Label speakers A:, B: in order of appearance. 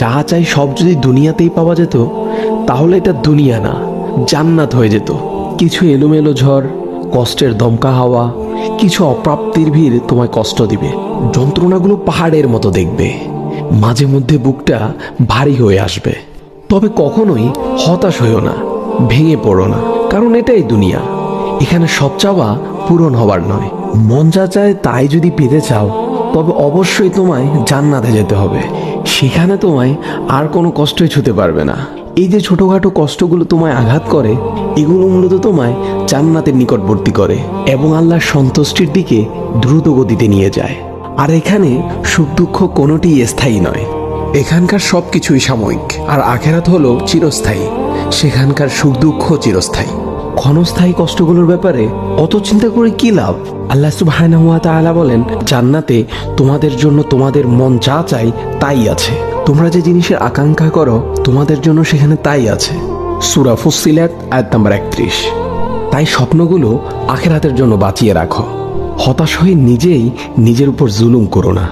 A: যা চাই সব যদি দুনিয়াতেই পাওয়া যেত তাহলে এটা দুনিয়া না, জান্নাত হয়ে যেত। কিছু এলোমেলো ঝড়, কষ্টের দমকা হাওয়া, কিছু অপ্রাপ্তির ভিড় তোমায় কষ্ট দিবে, যন্ত্রণাগুলো পাহাড়ের মতো দেখবে, মাঝে মধ্যে বুকটা ভারী হয়ে আসবে। তবে কখনোই হতাশ হইও না, ভেঙে পড়ো না, কারণ এটাই দুনিয়া। এখানে সব চাওয়া পূরণ হবার নয়। মন যা চায় তাই যদি পেতে চাও তবে অবশ্যই তোমায় জান্নাতে যেতে হবে। সেখানে তোমায় আর কোনো কষ্টই ছুতে পারবে না। এই যে ছোটখাটো কষ্টগুলো তোমায় আঘাত করে, এগুলো মূলত তোমায় জান্নাতের নিকটবর্তী করে এবং আল্লাহর সন্তুষ্টির দিকে দ্রুত গতিতে নিয়ে যায়। আর এখানে সুখ দুঃখ কোনোটিই স্থায়ী নয়। এখানকার সব কিছুই সাময়িক, আর আখেরাত হলো চিরস্থায়ী। সেখানকার সুখ দুঃখ চিরস্থায়ী। ক্ষণস্থায়ী কষ্টগুলোর ব্যাপারে অত চিন্তা করে কি লাভ? আল্লাহ সুবহানাহু ওয়া তাআলা বলেন, জান্নাতে তোমাদের জন্য তোমাদের মন যা চাই তাই আছে। তোমরা যে জিনিসের আকাঙ্ক্ষা করো তোমাদের জন্য সেখানে তাই আছে। সূরা ফুসসিলাত আয়াত নাম্বার 31। তাই স্বপ্নগুলো আখিরাতের জন্য বাঁচিয়ে রাখো। হতাশ হয়ে নিজেই নিজের উপর জুলুম করো না।